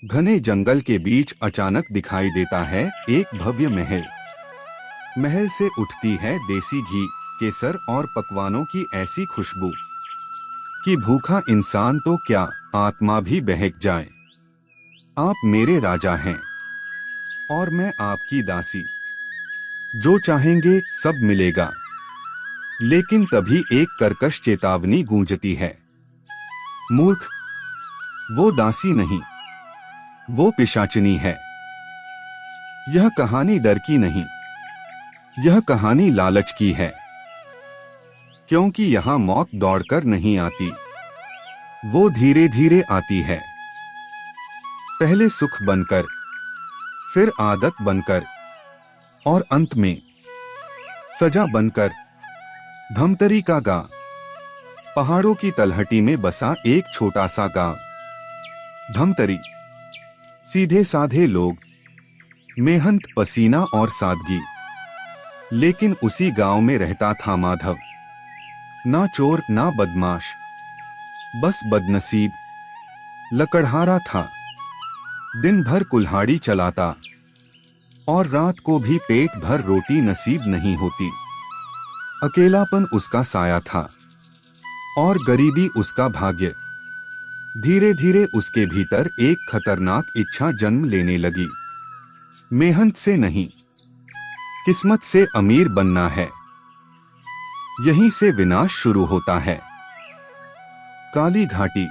घने जंगल के बीच अचानक दिखाई देता है एक भव्य महल। महल से उठती है देसी घी, केसर और पकवानों की ऐसी खुशबू कि भूखा इंसान तो क्या, आत्मा भी बहक जाए। आप मेरे राजा हैं और मैं आपकी दासी। जो चाहेंगे सब मिलेगा। लेकिन तभी एक कर्कश चेतावनी गूंजती है। मूर्ख, वो दासी नहीं, वो पिशाचिनी है। यह कहानी डर की नहीं, यह कहानी लालच की है। क्योंकि यहाँ मौत दौड़कर नहीं आती, वो धीरे धीरे आती है। पहले सुख बनकर, फिर आदत बनकर और अंत में सजा बनकर। धमतरी का गांव, पहाड़ों की तलहटी में बसा एक छोटा सा गांव। धमतरी, सीधे साधे लोग, मेहनत, पसीना और सादगी। लेकिन उसी गांव में रहता था माधव। ना चोर ना बदमाश, बस बदनसीब, लकड़हारा था। दिन भर कुल्हाड़ी चलाता और रात को भी पेट भर रोटी नसीब नहीं होती। अकेलापन उसका साया था और गरीबी उसका भाग्य। धीरे धीरे उसके भीतर एक खतरनाक इच्छा जन्म लेने लगी। मेहनत से नहीं, किस्मत से अमीर बनना है। यहीं से विनाश शुरू होता है। काली घाटी,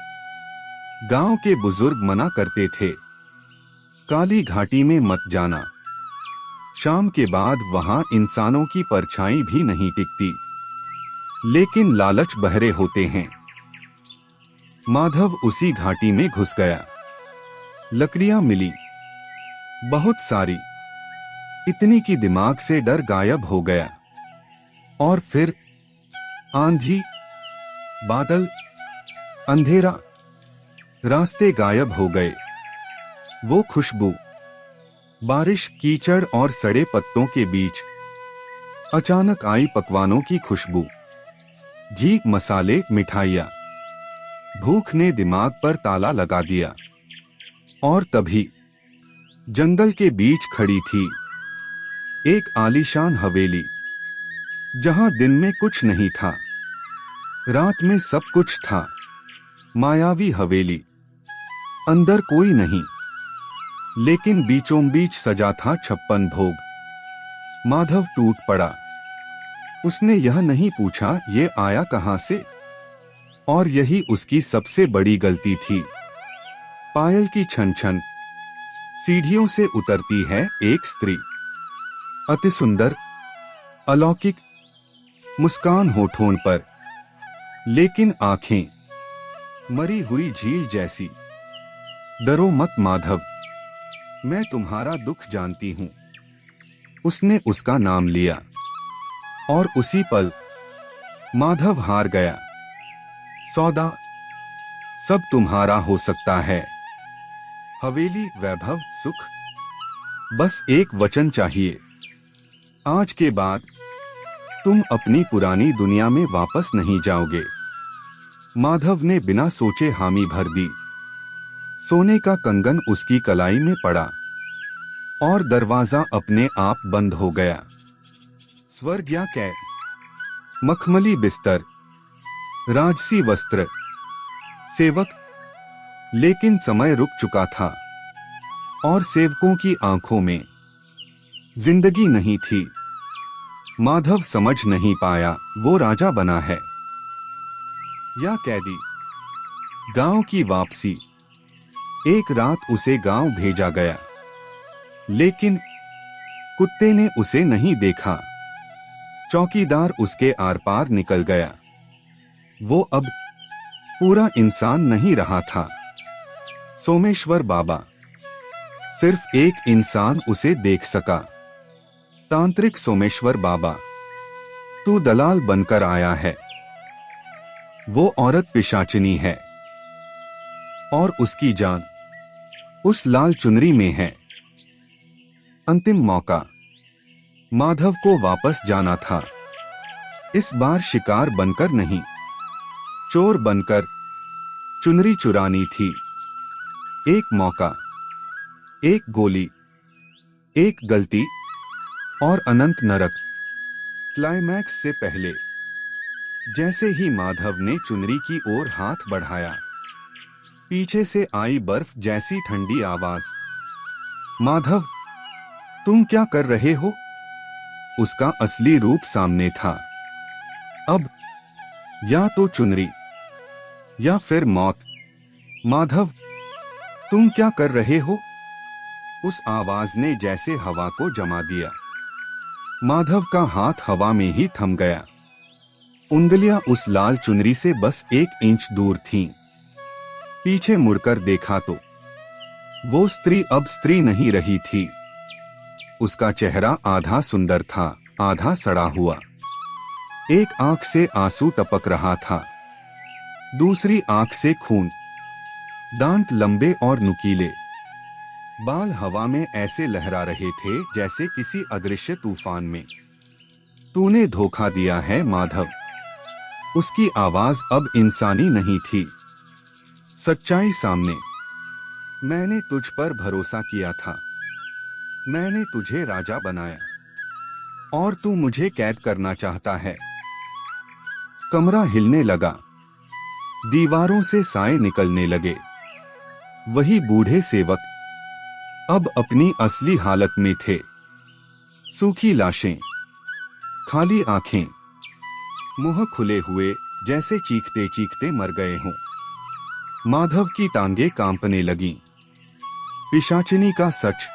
गांव के बुजुर्ग मना करते थे, काली घाटी में मत जाना। शाम के बाद वहां इंसानों की परछाई भी नहीं टिकती। लेकिन लालच बहरे होते हैं। माधव उसी घाटी में घुस गया। लकड़ियां मिली बहुत सारी, इतनी कि दिमाग से डर गायब हो गया। और फिर आंधी, बादल, अंधेरा, रास्ते गायब हो गए। वो खुशबू, बारिश, कीचड़ और सड़े पत्तों के बीच अचानक आई पकवानों की खुशबू। घी, मसाले, मिठाइयाँ। भूख ने दिमाग पर ताला लगा दिया। और तभी जंगल के बीच खड़ी थी एक आलीशान हवेली, जहां दिन में कुछ नहीं था, रात में सब कुछ था। मायावी हवेली, अंदर कोई नहीं, लेकिन बीचों बीच सजा था 56 भोग। माधव टूट पड़ा। उसने यह नहीं पूछा ये आया कहां से, और यही उसकी सबसे बड़ी गलती थी। पायल की छन छन, सीढ़ियों से उतरती है एक स्त्री, अति सुंदर, अलौकिक, मुस्कान होठों पर, लेकिन आंखें मरी हुई झील जैसी। डरो मत माधव, मैं तुम्हारा दुख जानती हूं। उसने उसका नाम लिया और उसी पल माधव हार गया। सौदा सब तुम्हारा हो सकता है, हवेली, वैभव, सुख, बस एक वचन चाहिए। आज के बाद तुम अपनी पुरानी दुनिया में वापस नहीं जाओगे। माधव ने बिना सोचे हामी भर दी। सोने का कंगन उसकी कलाई में पड़ा और दरवाजा अपने आप बंद हो गया। स्वर्ग या कैद, मखमली बिस्तर, राजसी वस्त्र, सेवक। लेकिन समय रुक चुका था और सेवकों की आंखों में जिंदगी नहीं थी। माधव समझ नहीं पाया वो राजा बना है या कैदी। गांव की वापसी। एक रात उसे गांव भेजा गया, लेकिन कुत्ते ने उसे नहीं देखा। चौकीदार उसके आर पार निकल गया। वो अब पूरा इंसान नहीं रहा था। सोमेश्वर बाबा, सिर्फ एक इंसान उसे देख सका। तांत्रिक सोमेश्वर बाबा, तू दलाल बनकर आया है। वो औरत पिशाचिनी है और उसकी जान उस लाल चुनरी में है। अंतिम मौका। माधव को वापस जाना था। इस बार शिकार बनकर नहीं, चोर बनकर। चुनरी चुरानी थी। एक मौका, एक गोली, एक गलती और अनंत नरक। क्लाइमैक्स से पहले जैसे ही माधव ने चुनरी की ओर हाथ बढ़ाया, पीछे से आई बर्फ जैसी ठंडी आवाज, माधव तुम क्या कर रहे हो? उसका असली रूप सामने था। अब या तो चुनरी या फिर मौत। माधव तुम क्या कर रहे हो? उस आवाज ने जैसे हवा को जमा दिया। माधव का हाथ हवा में ही थम गया। उंगलियां उस लाल चुनरी से बस 1 इंच दूर थीं। पीछे मुड़कर देखा तो वो स्त्री अब स्त्री नहीं रही थी। उसका चेहरा आधा सुंदर था, आधा सड़ा हुआ। एक आंख से आंसू टपक रहा था, दूसरी आंख से खून। दांत लंबे और नुकीले, बाल हवा में ऐसे लहरा रहे थे जैसे किसी अदृश्य तूफान में। तूने धोखा दिया है माधव। उसकी आवाज अब इंसानी नहीं थी। सच्चाई सामने। मैंने तुझ पर भरोसा किया था। मैंने तुझे राजा बनाया और तू मुझे कैद करना चाहता है। कमरा हिलने लगा। दीवारों से साए निकलने लगे। वही बूढ़े सेवक अब अपनी असली हालत में थे। सूखी लाशें, खाली आंखें, मुंह खुले हुए जैसे चीखते चीखते मर गए हों। माधव की टांगें कांपने लगीं। पिशाचिनी का सच।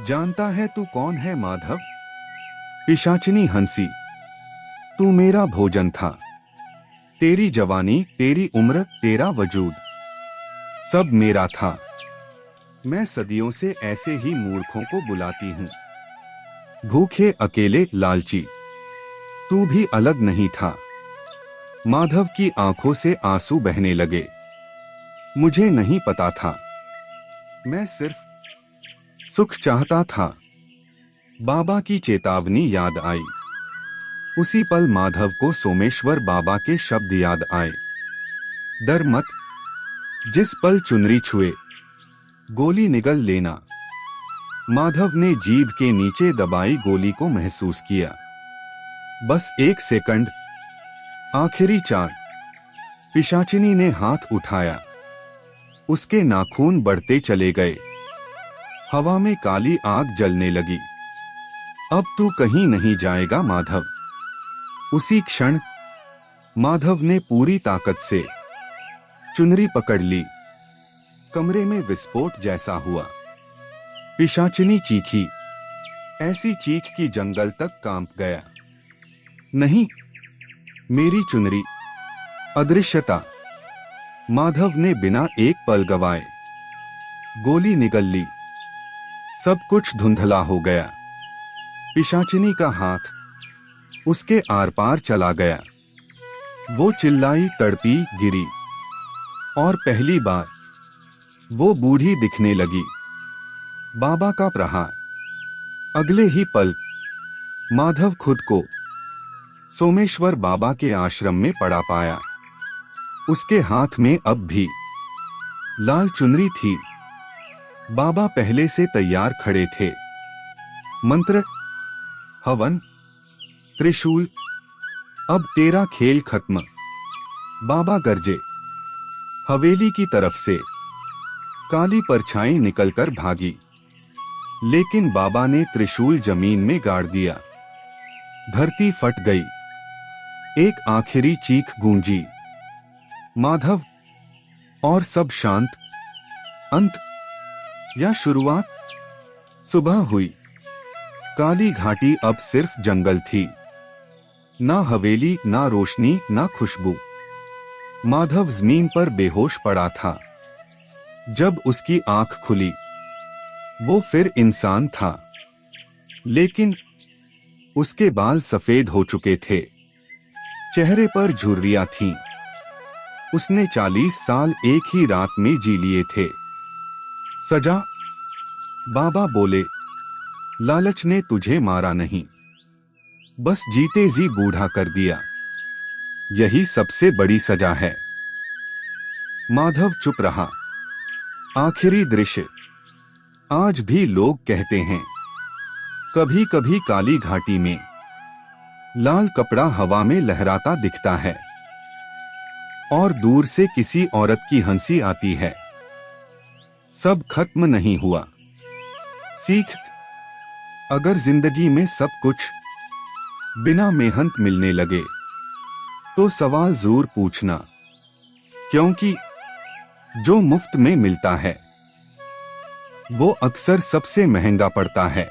जानता है तू कौन है माधव? पिशाचिनी हंसी। तू मेरा भोजन था। तेरी जवानी, तेरी उम्र, तेरा वजूद, सब मेरा था। मैं सदियों से ऐसे ही मूर्खों को बुलाती हूँ। भूखे, अकेले, लालची। तू भी अलग नहीं था। माधव की आंखों से आंसू बहने लगे। मुझे नहीं पता था। मैं सिर्फ सुख चाहता था। बाबा की चेतावनी याद आई। उसी पल माधव को सोमेश्वर बाबा के शब्द याद आए। डर मत। जिस पल चुनरी छुए, गोली निगल लेना। माधव ने जीभ के नीचे दबाई गोली को महसूस किया। बस 1 सेकंड। आखिरी 4। पिशाचिनी ने हाथ उठाया। उसके नाखून बढ़ते चले गए। हवा में काली आग जलने लगी। अब तू कहीं नहीं जाएगा माधव। उसी क्षण माधव ने पूरी ताकत से चुनरी पकड़ ली। कमरे में विस्फोट जैसा हुआ। पिशाचिनी चीखी, ऐसी चीख कि जंगल तक कांप गया। नहीं, मेरी चुनरी। अदृश्यता। माधव ने बिना एक पल गवाए गोली निगल ली। सब कुछ धुंधला हो गया। पिशाचिनी का हाथ उसके आर पार चला गया। वो चिल्लाई, तड़पी, गिरी और पहली बार वो बूढ़ी दिखने लगी। बाबा का प्रहार। अगले ही पल माधव खुद को सोमेश्वर बाबा के आश्रम में पड़ा पाया। उसके हाथ में अब भी लाल चुनरी थी। बाबा पहले से तैयार खड़े थे। मंत्र, हवन, त्रिशूल। अब तेरा खेल खत्म। बाबा गरजे। हवेली की तरफ से काली परछाई निकलकर भागी, लेकिन बाबा ने त्रिशूल जमीन में गाड़ दिया। धरती फट गई। एक आखिरी चीख गूंजी। माधव। और सब शांत। अंत या शुरुआत? सुबह हुई। काली घाटी अब सिर्फ जंगल थी। ना हवेली, ना रोशनी, ना खुशबू। माधव जमीन पर बेहोश पड़ा था। जब उसकी आंख खुली, वो फिर इंसान था, लेकिन उसके बाल सफेद हो चुके थे। चेहरे पर झुर्रियां थीं। उसने 40 साल एक ही रात में जी लिए थे। सजा? बाबा बोले, लालच ने तुझे मारा नहीं, बस जीते जी बूढ़ा कर दिया। यही सबसे बड़ी सजा है। माधव चुप रहा। आखिरी दृश्य। आज भी लोग कहते हैं, कभी कभी काली घाटी में लाल कपड़ा हवा में लहराता दिखता है और दूर से किसी औरत की हंसी आती है। सब खत्म नहीं हुआ। सीख, अगर जिंदगी में सब कुछ बिना मेहनत मिलने लगे तो सवाल जरूर पूछना, क्योंकि जो मुफ्त में मिलता है वो अक्सर सबसे महंगा पड़ता है।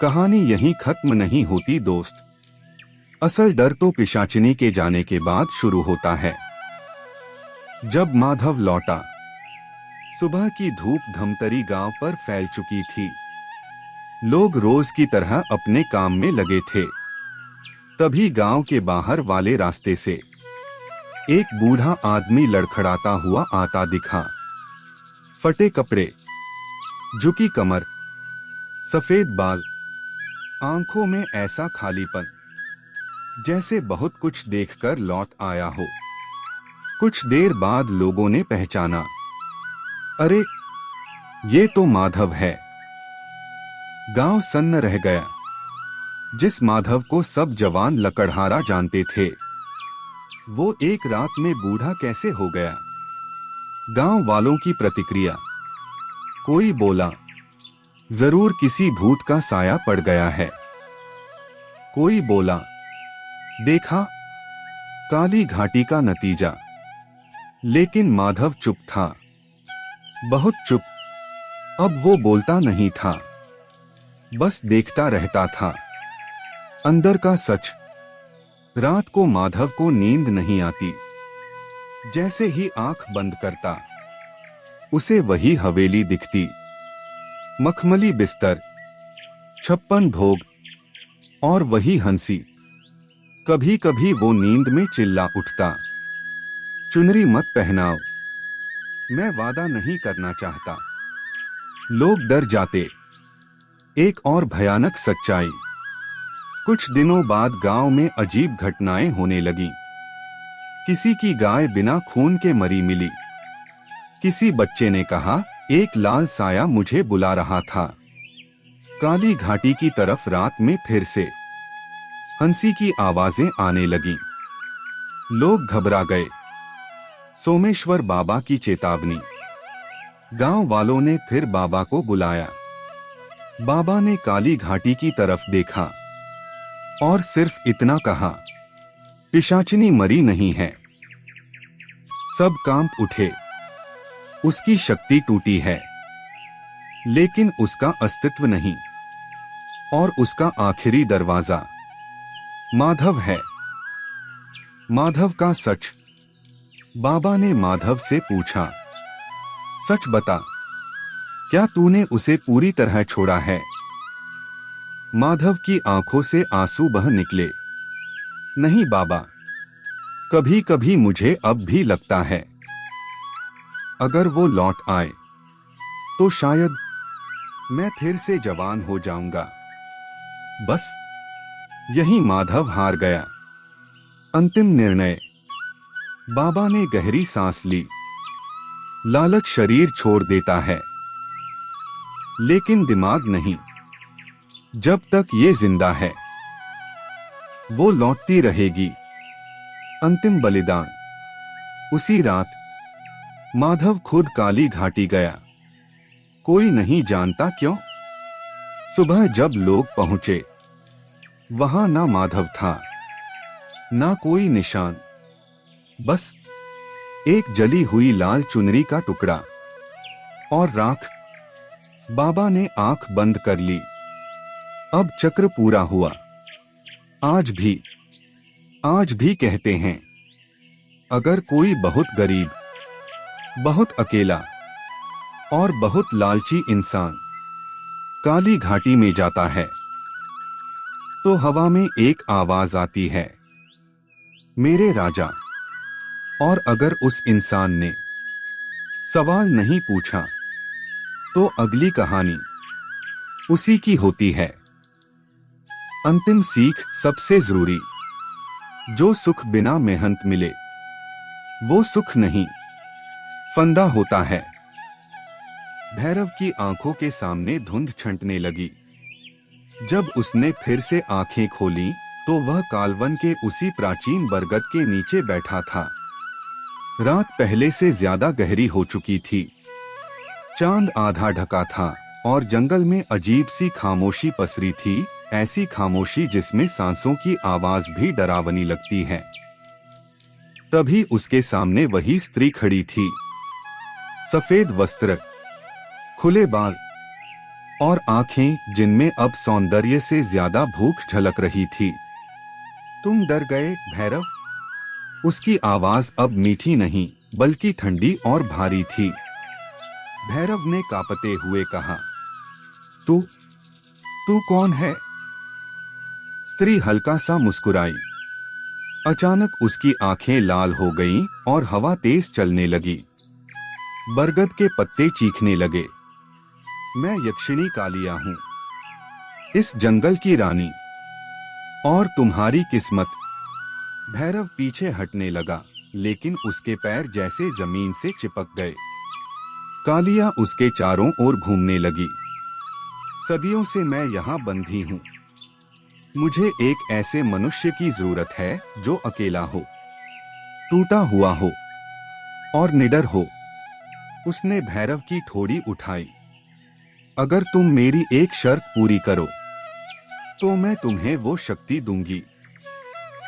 कहानी यहीं खत्म नहीं होती दोस्त। असल डर तो पिशाचिनी के जाने के बाद शुरू होता है। जब माधव लौटा, सुबह की धूप धमतरी गांव पर फैल चुकी थी। लोग रोज की तरह अपने काम में लगे थे। तभी गांव के बाहर वाले रास्ते से एक बूढ़ा आदमी लड़खड़ाता हुआ आता दिखा। फटे कपड़े, झुकी कमर, सफेद बाल, आंखों में ऐसा खालीपन जैसे बहुत कुछ देखकर लौट आया हो। कुछ देर बाद लोगों ने पहचाना, अरे ये तो माधव है। गांव सन्न रह गया। जिस माधव को सब जवान लकड़हारा जानते थे, वो एक रात में बूढ़ा कैसे हो गया? गांव वालों की प्रतिक्रिया, कोई बोला, जरूर किसी भूत का साया पड़ गया है। कोई बोला, देखा, काली घाटी का नतीजा। लेकिन माधव चुप था, बहुत चुप। अब वो बोलता नहीं था, बस देखता रहता था। अंदर का सच, रात को माधव को नींद नहीं आती। जैसे ही आंख बंद करता, उसे वही हवेली दिखती, मखमली बिस्तर, 56 भोग और वही हंसी। कभी कभी वो नींद में चिल्ला उठता, चुनरी मत पहनाओ, मैं वादा नहीं करना चाहता। लोग डर जाते। एक और भयानक सच्चाई, कुछ दिनों बाद गांव में अजीब घटनाएं होने लगी। किसी की गाय बिना खून के मरी मिली। किसी बच्चे ने कहा, एक लाल साया मुझे बुला रहा था। काली घाटी की तरफ रात में फिर से हंसी की आवाजें आने लगी। लोग घबरा गए। सोमेश्वर बाबा की चेतावनी। गांव वालों ने फिर बाबा को बुलाया। बाबा ने काली घाटी की तरफ देखा और सिर्फ इतना कहा, पिशाचिनी मरी नहीं है। सब कांप उठे। उसकी शक्ति टूटी है, लेकिन उसका अस्तित्व नहीं। और उसका आखिरी दरवाजा माधव है। माधव का सच। बाबा ने माधव से पूछा, सच बता, क्या तूने उसे पूरी तरह छोड़ा है? माधव की आंखों से आंसू बह निकले। नहीं बाबा, कभी कभी मुझे अब भी लगता है, अगर वो लौट आए तो शायद मैं फिर से जवान हो जाऊंगा। बस यही माधव हार गया। अंतिम निर्णय। बाबा ने गहरी सांस ली। लालच शरीर छोड़ देता है, लेकिन दिमाग नहीं। जब तक ये जिंदा है, वो लौटती रहेगी। अंतिम बलिदान। उसी रात माधव खुद काली घाटी गया। कोई नहीं जानता क्यों। सुबह जब लोग पहुंचे, वहां ना माधव था, ना कोई निशान, बस एक जली हुई लाल चुनरी का टुकड़ा और राख। बाबा ने आंख बंद कर ली। अब चक्र पूरा हुआ। आज भी कहते हैं, अगर कोई बहुत गरीब, बहुत अकेला और बहुत लालची इंसान काली घाटी में जाता है, तो हवा में एक आवाज आती है, मेरे राजा। और अगर उस इंसान ने सवाल नहीं पूछा, तो अगली कहानी उसी की होती है। अंतिम सीख सबसे जरूरी, जो सुख बिना मेहनत मिले, वो सुख नहीं, फंदा होता है। भैरव की आंखों के सामने धुंध छंटने लगी। जब उसने फिर से आंखें खोलीं, तो वह कालवन के उसी प्राचीन बरगद के नीचे बैठा था। रात पहले से ज्यादा गहरी हो चुकी थी। चांद आधा ढका था और जंगल में अजीब सी खामोशी पसरी थी, ऐसी खामोशी जिसमें सांसों की आवाज भी डरावनी लगती है। तभी उसके सामने वही स्त्री खड़ी थी। सफेद वस्त्र, खुले बाल और आंखें जिनमें अब सौंदर्य से ज्यादा भूख झलक रही थी। तुम डर गए भैरव? उसकी आवाज अब मीठी नहीं बल्कि ठंडी और भारी थी। भैरव ने कांपते हुए कहा, तू तू कौन है? स्त्री हल्का सा मुस्कुराई। अचानक उसकी आंखें लाल हो गईं और हवा तेज चलने लगी। बरगद के पत्ते चीखने लगे। मैं यक्षिणी कालिया हूं, इस जंगल की रानी, और तुम्हारी किस्मत। भैरव पीछे हटने लगा, लेकिन उसके पैर जैसे जमीन से चिपक गए। कालिया उसके चारों ओर घूमने लगी। सदियों से मैं यहाँ बंधी हूँ। मुझे एक ऐसे मनुष्य की जरूरत है जो अकेला हो, टूटा हुआ हो और निडर हो। उसने भैरव की ठोड़ी उठाई। अगर तुम मेरी एक शर्त पूरी करो, तो मैं तुम्हें वो शक्ति दूंगी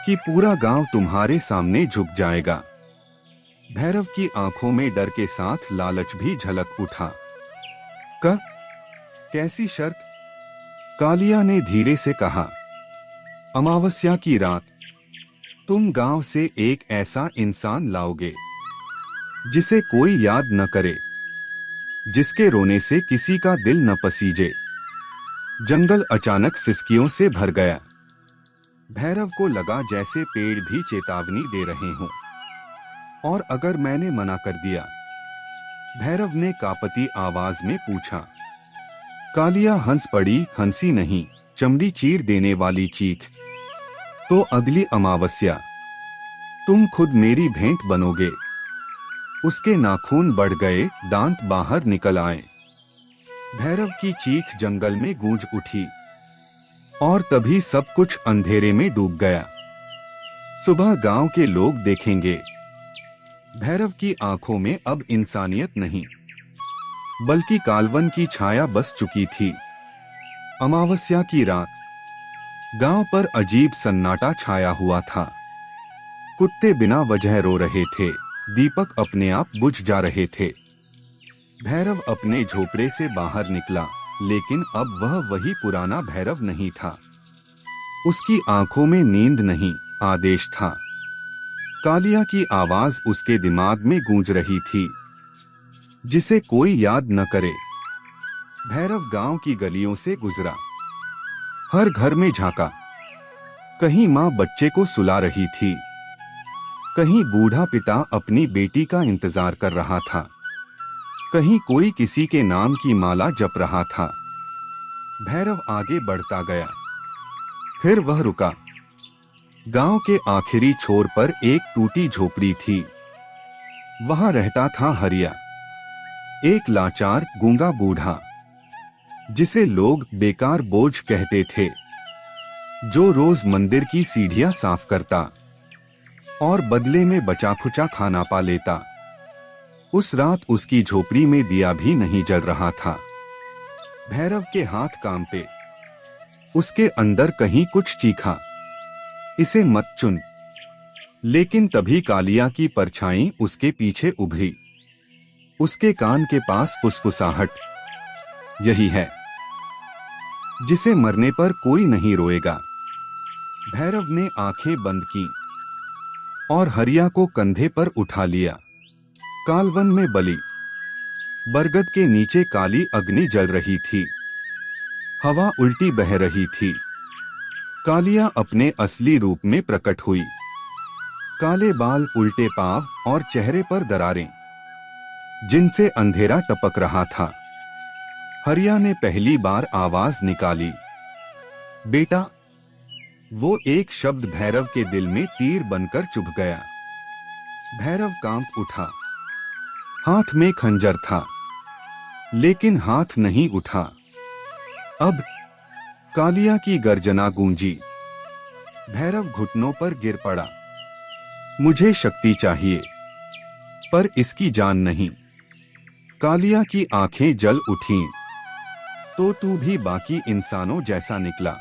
कि पूरा गांव तुम्हारे सामने झुक जाएगा। भैरव की आंखों में डर के साथ लालच भी झलक उठा। कैसी शर्त? कालिया ने धीरे से कहा। अमावस्या की रात तुम गांव से एक ऐसा इंसान लाओगे जिसे कोई याद न करे, जिसके रोने से किसी का दिल न पसीजे। जंगल अचानक सिसकियों से भर गया। भैरव को लगा जैसे पेड़ भी चेतावनी दे रहे हों। और अगर मैंने मना कर दिया? भैरव ने कांपती आवाज में पूछा। कालिया हंस पड़ी, हंसी नहीं, चमड़ी चीर देने वाली चीख। तो अगली अमावस्या तुम खुद मेरी भेंट बनोगे। उसके नाखून बढ़ गए, दांत बाहर निकल आए। भैरव की चीख जंगल में गूंज उठी और तभी सब कुछ अंधेरे में डूब गया। सुबह गांव के लोग देखेंगे। भैरव की आंखों में अब इंसानियत नहीं, बल्कि कालवन की छाया बस चुकी थी। अमावस्या की रात गांव पर अजीब सन्नाटा छाया हुआ था। कुत्ते बिना वजह रो रहे थे, दीपक अपने आप बुझ जा रहे थे। भैरव अपने झोपड़े से बाहर निकला, लेकिन अब वह वही पुराना भैरव नहीं था। उसकी आंखों में नींद नहीं, आदेश था। कालिया की आवाज उसके दिमाग में गूंज रही थी, जिसे कोई याद न करे। भैरव गांव की गलियों से गुजरा, हर घर में झांका। कहीं माँ बच्चे को सुला रही थी, कहीं बूढ़ा पिता अपनी बेटी का इंतजार कर रहा था, कहीं कोई किसी के नाम की माला जप रहा था। भैरव आगे बढ़ता गया, फिर वह रुका। गांव के आखिरी छोर पर एक टूटी झोपड़ी थी। वहां रहता था हरिया, एक लाचार गूंगा बूढ़ा, जिसे लोग बेकार बोझ कहते थे, जो रोज मंदिर की सीढ़ियां साफ करता और बदले में बचा खुचा खाना पा लेता। उस रात उसकी झोपड़ी में दिया भी नहीं जल रहा था। भैरव के हाथ कांपे। उसके अंदर कहीं कुछ चीखा, इसे मत चुन। लेकिन तभी कालिया की परछाई उसके पीछे उभरी। उसके कान के पास फुसफुसाहट, यही है जिसे मरने पर कोई नहीं रोएगा। भैरव ने आंखें बंद की और हरिया को कंधे पर उठा लिया। कालवन में बलि बरगद के नीचे काली अग्नि जल रही थी। हवा उल्टी बह रही थी। कालिया अपने असली रूप में प्रकट हुई। काले बाल, उल्टे पांव और चेहरे पर दरारें, जिनसे अंधेरा टपक रहा था। हरिया ने पहली बार आवाज निकाली, बेटा। वो एक शब्द भैरव के दिल में तीर बनकर चुभ गया। भैरव कांप उठा। हाथ में खंजर था, लेकिन हाथ नहीं उठा। अब कालिया की गर्जना गूंजी। भैरव घुटनों पर गिर पड़ा। मुझे शक्ति चाहिए, पर इसकी जान नहीं। कालिया की आंखें जल उठीं। तो तू भी बाकी इंसानों जैसा निकला।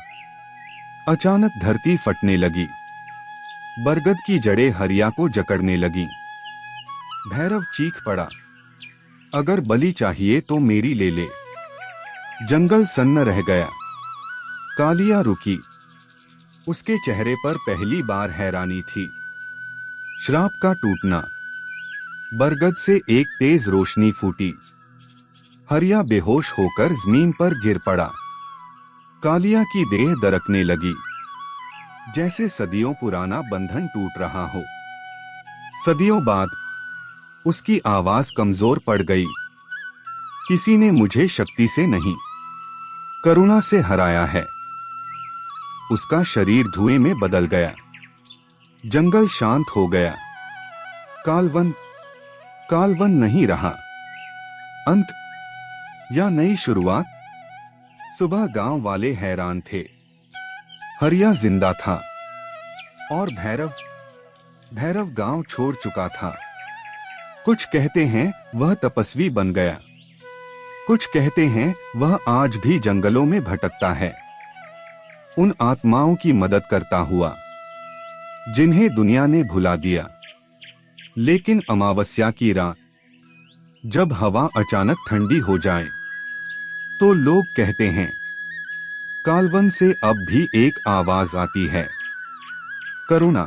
अचानक धरती फटने लगी। बरगद की जड़ें हरिया को जकड़ने लगी। भैरव चीख पड़ा, अगर बलि चाहिए तो मेरी ले ले। जंगल सन्न रह गया। कालिया रुकी। उसके चेहरे पर पहली बार हैरानी थी। श्राप का टूटना। बरगद से एक तेज रोशनी फूटी। हरिया बेहोश होकर जमीन पर गिर पड़ा। कालिया की देह दरकने लगी, जैसे सदियों पुराना बंधन टूट रहा हो। सदियों बाद उसकी आवाज कमजोर पड़ गई। किसी ने मुझे शक्ति से नहीं, करुणा से हराया है। उसका शरीर धुएं में बदल गया। जंगल शांत हो गया। कालवन नहीं रहा। अंत या नई शुरुआत। सुबह गांव वाले हैरान थे। हरिया जिंदा था और भैरव गांव छोड़ चुका था। कुछ कहते हैं वह तपस्वी बन गया। कुछ कहते हैं वह आज भी जंगलों में भटकता है, उन आत्माओं की मदद करता हुआ जिन्हें दुनिया ने भुला दिया। लेकिन अमावस्या की रात, जब हवा अचानक ठंडी हो जाए, तो लोग कहते हैं कालवन से अब भी एक आवाज आती है। करुणा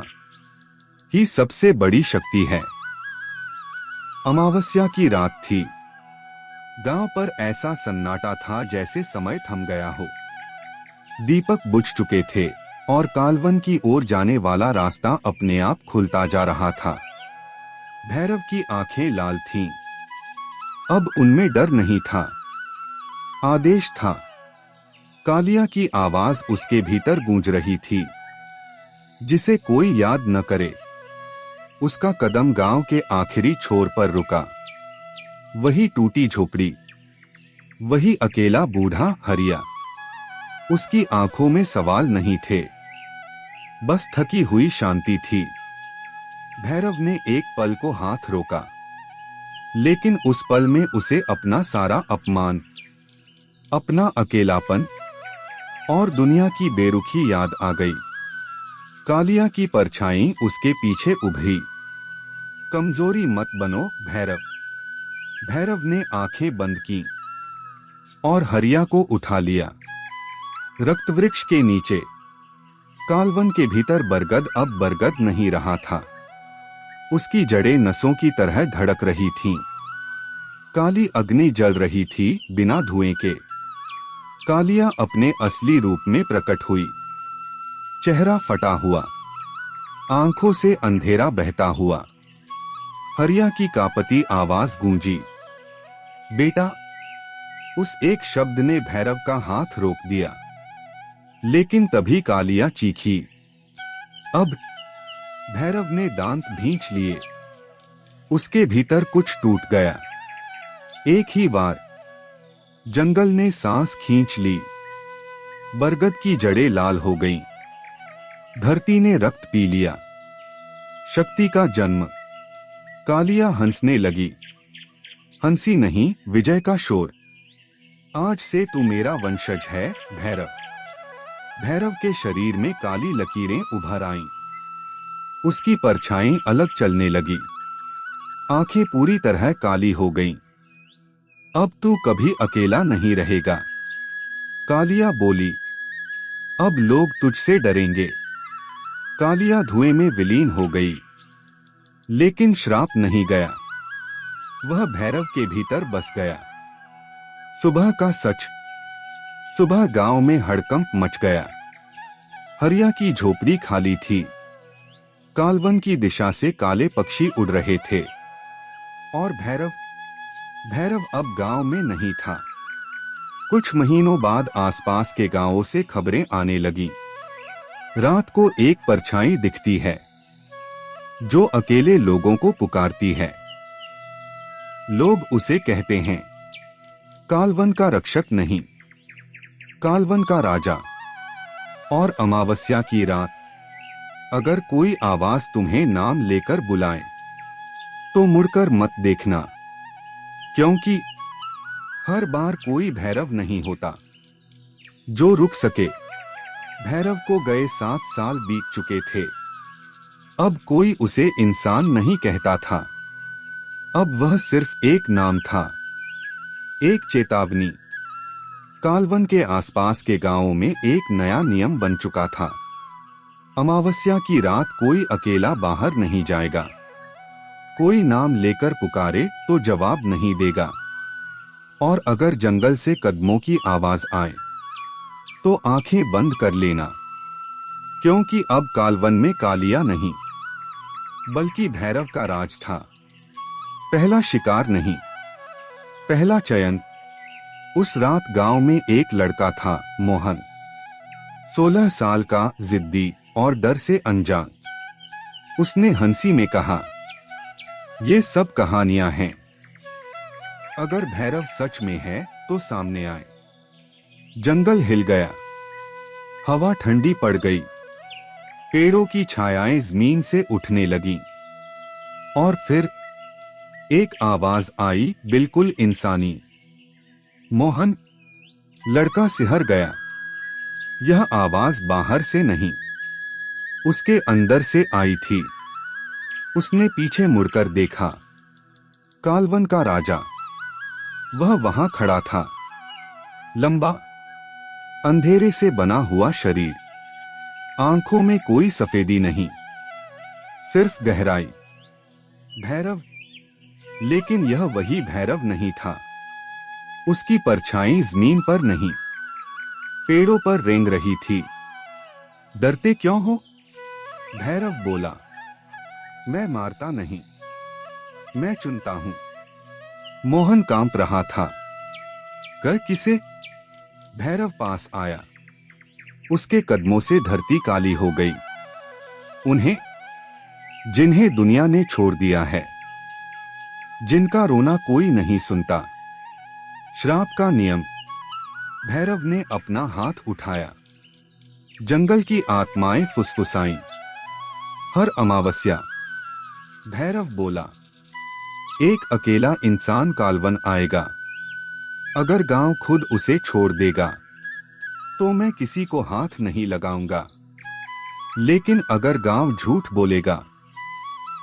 ही सबसे बड़ी शक्ति है। अमावस्या की रात थी। गांव पर ऐसा सन्नाटा था जैसे समय थम गया हो। दीपक बुझ चुके थे और कालवन की ओर जाने वाला रास्ता अपने आप खुलता जा रहा था। भैरव की आंखें लाल थीं। अब उनमें डर नहीं था, आदेश था। कालिया की आवाज उसके भीतर गूंज रही थी, जिसे कोई याद न करे। उसका कदम गांव के आखिरी छोर पर रुका। वही टूटी झोपड़ी, वही अकेला बूढ़ा हरिया। उसकी आंखों में सवाल नहीं थे, बस थकी हुई शांति थी। भैरव ने एक पल को हाथ रोका, लेकिन उस पल में उसे अपना सारा अपमान, अपना अकेलापन और दुनिया की बेरुखी याद आ गई। कालिया की परछाई उसके पीछे उभरी। कमजोरी मत बनो भैरव। भैरव ने आंखें बंद की और हरिया को उठा लिया। रक्तवृक्ष के नीचे, कालवन के भीतर बरगद अब बरगद नहीं रहा था। उसकी जड़ें नसों की तरह धड़क रही थीं। काली अग्नि जल रही थी बिना धुएं के। कालिया अपने असली रूप में प्रकट हुई। चेहरा फटा हुआ, आंखों से अंधेरा बहता हुआ। हरिया की कांपती आवाज गूंजी, बेटा। उस एक शब्द ने भैरव का हाथ रोक दिया। लेकिन तभी कालिया चीखी। अब भैरव ने दांत भींच लिए। उसके भीतर कुछ टूट गया। एक ही बार जंगल ने सांस खींच ली। बरगद की जड़ें लाल हो गईं। धरती ने रक्त पी लिया। शक्ति का जन्म। कालिया हंसने लगी। हंसी नहीं, विजय का शोर। आज से तू मेरा वंशज है भैरव। भैरव के शरीर में काली लकीरें उभर आईं। उसकी परछाई अलग चलने लगी। आंखें पूरी तरह काली हो गईं। अब तू कभी अकेला नहीं रहेगा, कालिया बोली। अब लोग तुझसे डरेंगे। कालिया धुएं में विलीन हो गई। लेकिन श्राप नहीं गया, वह भैरव के भीतर बस गया। सुबह का सच। सुबह गांव में हड़कंप मच गया। हरिया की झोपड़ी खाली थी। कालवन की दिशा से काले पक्षी उड़ रहे थे। और भैरव अब गांव में नहीं था। कुछ महीनों बाद आसपास के गांवों से खबरें आने लगीं। रात को एक परछाई दिखती है, जो अकेले लोगों को पुकारती है। लोग उसे कहते हैं कालवन का रक्षक नहीं, कालवन का राजा। और अमावस्या की रात अगर कोई आवाज तुम्हें नाम लेकर बुलाए तो मुड़कर मत देखना, क्योंकि हर बार कोई भैरव नहीं होता जो रुक सके। भैरव को गए 7 साल बीत चुके थे। अब कोई उसे इंसान नहीं कहता था। अब वह सिर्फ एक नाम था, एक चेतावनी। कालवन के आसपास के गांवों में एक नया नियम बन चुका था। अमावस्या की रात कोई अकेला बाहर नहीं जाएगा। कोई नाम लेकर पुकारे तो जवाब नहीं देगा। और अगर जंगल से कदमों की आवाज आए तो आंखें बंद कर लेना, क्योंकि अब कालवन में कालिया नहीं बल्कि भैरव का राज था। पहला शिकार नहीं, पहला चयन। उस रात गांव में एक लड़का था, मोहन। 16 साल का, जिद्दी और डर से अनजान। उसने हंसी में कहा, ये सब कहानियां हैं। अगर भैरव सच में है तो सामने आए। जंगल हिल गया, हवा ठंडी पड़ गई, पेड़ों की छायाएं जमीन से उठने लगी। और फिर एक आवाज आई, बिल्कुल इंसानी। मोहन। लड़का सिहर गया। यह आवाज बाहर से नहीं, उसके अंदर से आई थी। उसने पीछे मुड़कर देखा। कालवन का राजा वह वहां खड़ा था। लंबा, अंधेरे से बना हुआ शरीर, आंखों में कोई सफेदी नहीं, सिर्फ गहराई। भैरव। लेकिन यह वही भैरव नहीं था। उसकी परछाई जमीन पर नहीं, पेड़ों पर रेंग रही थी। डरते क्यों हो? भैरव बोला, मैं मारता नहीं, मैं चुनता हूं। मोहन कांप रहा था। कर किसे? भैरव पास आया। उसके कदमों से धरती काली हो गई। उन्हें, जिन्हें दुनिया ने छोड़ दिया है, जिनका रोना कोई नहीं सुनता। श्राप का नियम। भैरव ने अपना हाथ उठाया। जंगल की आत्माएं फुसफुसाईं। हर अमावस्या, भैरव बोला, एक अकेला इंसान कालवन आएगा। अगर गांव खुद उसे छोड़ देगा तो मैं किसी को हाथ नहीं लगाऊंगा। लेकिन अगर गांव झूठ बोलेगा,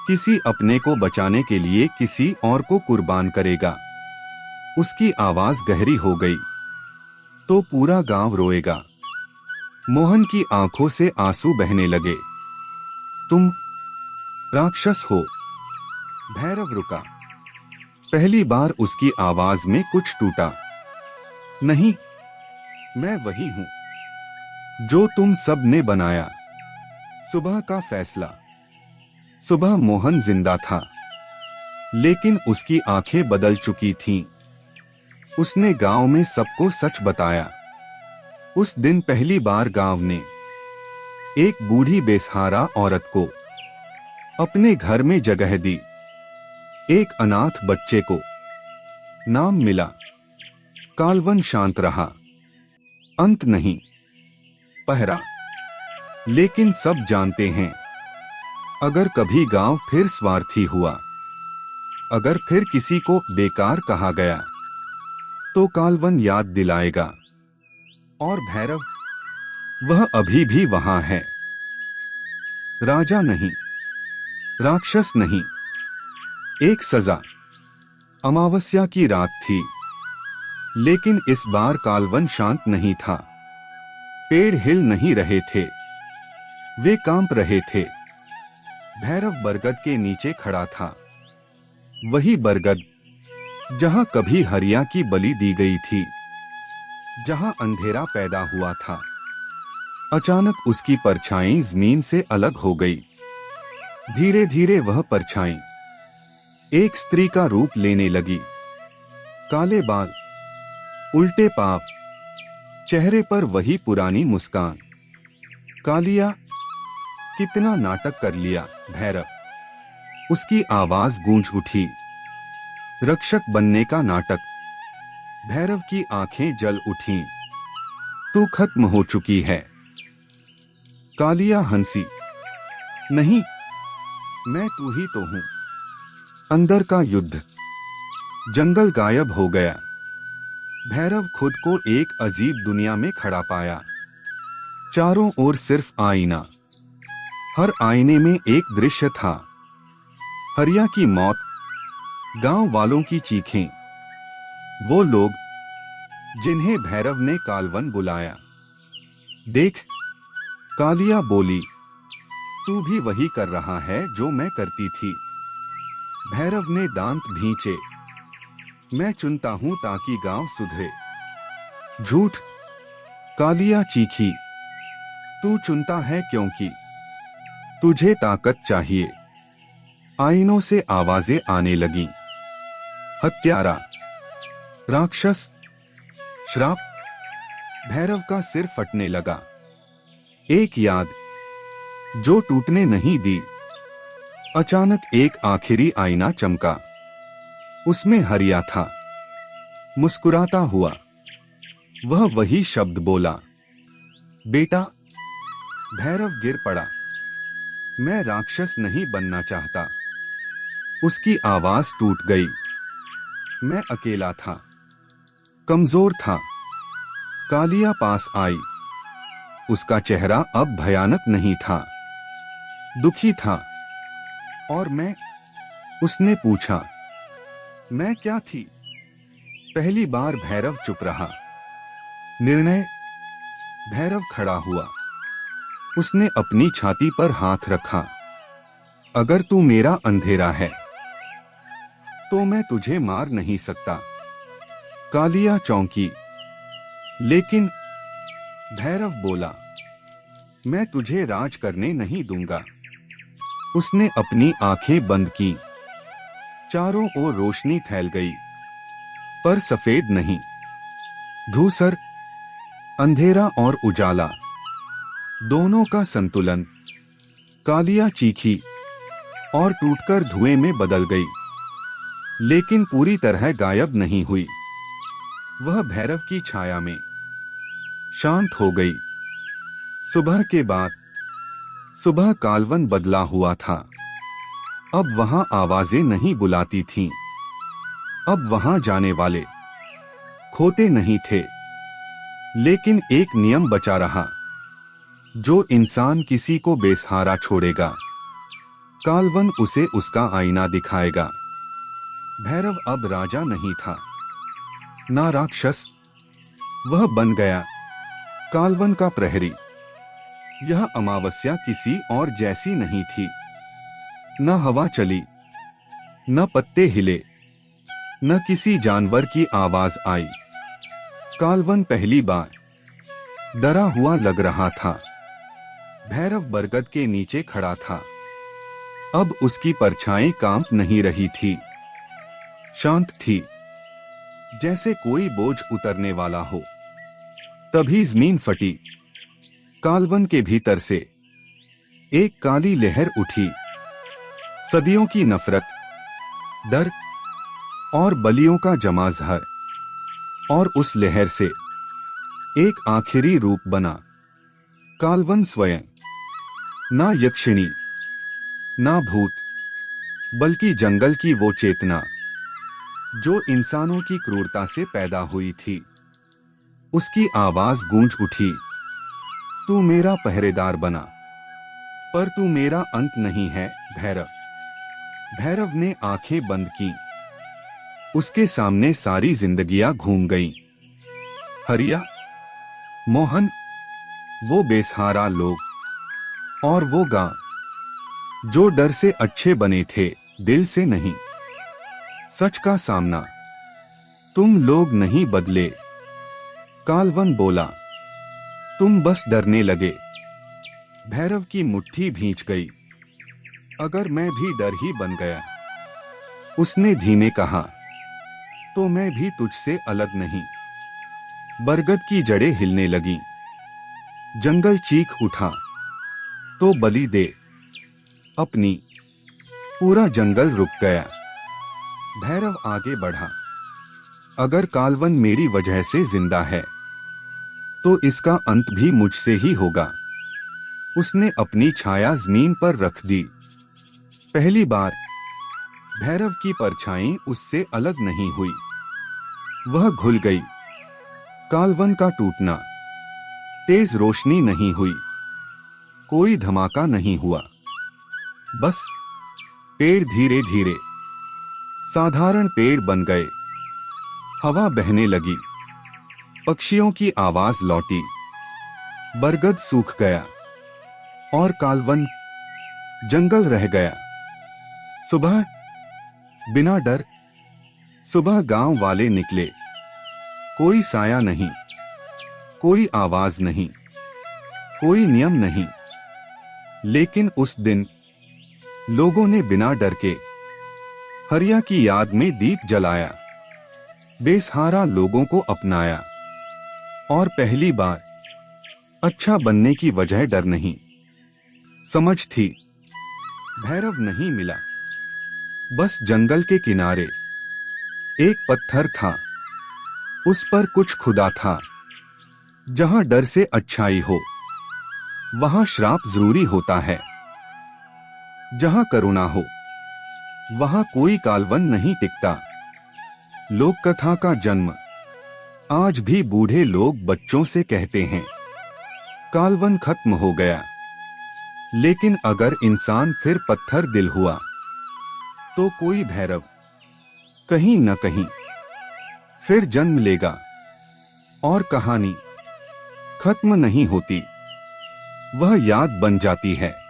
किसी अपने को बचाने के लिए किसी और को कुर्बान करेगा। उसकी आवाज गहरी हो गई, तो पूरा गांव रोएगा। मोहन की आंखों से आंसू बहने लगे। तुम राक्षस हो। भैरव रुका। पहली बार उसकी आवाज में कुछ टूटा। नहीं, मैं वही हूं जो तुम सब ने बनाया। सुबह का फैसला। सुबह मोहन जिंदा था, लेकिन उसकी आंखें बदल चुकी थीं। उसने गांव में सबको सच बताया। उस दिन पहली बार गांव ने एक बूढ़ी बेसहारा औरत को अपने घर में जगह दी। एक अनाथ बच्चे को नाम मिला। कालवन शांत रहा। अंत नहीं, पहरा। लेकिन सब जानते हैं, अगर कभी गांव फिर स्वार्थी हुआ, अगर फिर किसी को बेकार कहा गया, तो कालवन याद दिलाएगा। और भैरव, वह अभी भी वहां है। राजा नहीं, राक्षस नहीं, एक सजा। अमावस्या की रात थी, लेकिन इस बार कालवन शांत नहीं था। पेड़ हिल नहीं रहे थे, वे कांप रहे थे। भैरव बरगद के नीचे खड़ा था। वही बरगद जहां कभी हरिया की बलि दी गई थी, जहां अंधेरा पैदा हुआ था। अचानक उसकी परछाई जमीन से अलग हो गई। धीरे धीरे वह परछाई एक स्त्री का रूप लेने लगी। काले बाल, उल्टे पांव, चेहरे पर वही पुरानी मुस्कान। कालिया, कितना नाटक कर लिया भैरव। उसकी आवाज गूंज उठी। रक्षक बनने का नाटक, भैरव की आंखें जल उठीं। तू खत्म हो चुकी है। कालिया हंसी। नहीं, मैं तू ही तो हूं। अंदर का युद्ध। जंगल गायब हो गया। भैरव खुद को एक अजीब दुनिया में खड़ा पाया। चारों ओर सिर्फ आईना। हर आईने में एक दृश्य था। हरिया की मौत, गांव वालों की चीखें, वो लोग जिन्हें भैरव ने कालवन बुलाया। देख, कालिया बोली, तू भी वही कर रहा है जो मैं करती थी। भैरव ने दांत भींचे। मैं चुनता हूं ताकि गांव सुधरे। झूठ, कालिया चीखी। तू चुनता है क्योंकि तुझे ताकत चाहिए। आईनों से आवाजें आने लगीं। हत्यारा, राक्षस, श्राप। भैरव का सिर फटने लगा। एक याद जो टूटने नहीं दी। अचानक एक आखिरी आईना चमका। उसमें हरिया था, मुस्कुराता हुआ। वह वही शब्द बोला, बेटा। भैरव गिर पड़ा। मैं राक्षस नहीं बनना चाहता। उसकी आवाज टूट गई। मैं अकेला था, कमजोर था। कालिया पास आई। उसका चेहरा अब भयानक नहीं था, दुखी था। और मैं? उसने पूछा। मैं क्या थी? पहली बार भैरव चुप रहा। निर्णय। भैरव खड़ा हुआ। उसने अपनी छाती पर हाथ रखा। अगर तू मेरा अंधेरा है तो मैं तुझे मार नहीं सकता। कालिया चौंकी। लेकिन भैरव बोला, मैं तुझे राज करने नहीं दूंगा। उसने अपनी आंखें बंद की। चारों ओर रोशनी फैल गई, पर सफेद नहीं। धूसर, अंधेरा और उजाला, दोनों का संतुलन। कालिया चीखी और टूटकर धुएं में बदल गई, लेकिन पूरी तरह गायब नहीं हुई। वह भैरव की छाया में शांत हो गई। सुबह के बाद सुबह कालवन बदला हुआ था। अब वहां आवाजें नहीं बुलाती थीं। अब वहां जाने वाले खोते नहीं थे। लेकिन एक नियम बचा रहा, जो इंसान किसी को बेसहारा छोड़ेगा, कालवन उसे उसका आईना दिखाएगा। भैरव अब राजा नहीं था, ना राक्षस। वह बन गया कालवन का प्रहरी। यह अमावस्या किसी और जैसी नहीं थी। न हवा चली, न पत्ते हिले, न किसी जानवर की आवाज आई। कालवन पहली बार डरा हुआ लग रहा था। भैरव बरगद के नीचे खड़ा था। अब उसकी परछाई कांप नहीं रही थी, शांत थी, जैसे कोई बोझ उतरने वाला हो। तभी जमीन फटी। कालवन के भीतर से एक काली लहर उठी। सदियों की नफरत, डर और बलियों का जमा जहर। और उस लहर से एक आखिरी रूप बना, कालवन स्वयं। ना यक्षिणी, ना भूत, बल्कि जंगल की वो चेतना जो इंसानों की क्रूरता से पैदा हुई थी। उसकी आवाज गूंज उठी, तू मेरा पहरेदार बना, पर तू मेरा अंत नहीं है, भैरव। भैरव ने आंखें बंद की। उसके सामने सारी जिंदगियां घूम गईं। हरिया, मोहन, वो बेसहारा लोग, और वो गांव जो डर से अच्छे बने थे, दिल से नहीं। सच का सामना। तुम लोग नहीं बदले, कालवन बोला। तुम बस डरने लगे। भैरव की मुट्ठी भींच गई। अगर मैं भी डर ही बन गया, उसने धीमे कहा, तो मैं भी तुझसे अलग नहीं। बरगद की जड़ें हिलने लगीं। जंगल चीख उठा, तो बलि दे अपनी। पूरा जंगल रुक गया। भैरव आगे बढ़ा। अगर कालवन मेरी वजह से जिंदा है तो इसका अंत भी मुझसे ही होगा। उसने अपनी छाया जमीन पर रख दी। पहली बार भैरव की परछाई उससे अलग नहीं हुई। वह घुल गई। कालवन का टूटना। तेज रोशनी नहीं हुई, कोई धमाका नहीं हुआ। बस पेड़ धीरे धीरे साधारण पेड़ बन गए। हवा बहने लगी, पक्षियों की आवाज लौटी, बरगद सूख गया और कालवन जंगल रह गया। सुबह बिना डर सुबह गांव वाले निकले। कोई साया नहीं, कोई आवाज नहीं, कोई नियम नहीं। लेकिन उस दिन लोगों ने बिना डर के हरिया की याद में दीप जलाया, बेसहारा लोगों को अपनाया। और पहली बार अच्छा बनने की वजह डर नहीं, समझ थी। भैरव नहीं मिला। बस जंगल के किनारे एक पत्थर था, उस पर कुछ खुदा था। जहां डर से अच्छाई हो वहां श्राप जरूरी होता है। जहां करुणा हो वहां कोई कालवन नहीं टिकता। लोक कथा का जन्म। आज भी बूढ़े लोग बच्चों से कहते हैं कालवन खत्म हो गया। लेकिन अगर इंसान फिर पत्थर दिल हुआ तो कोई भैरव कहीं न कहीं फिर जन्म लेगा। और कहानी खत्म नहीं होती, वह याद बन जाती है।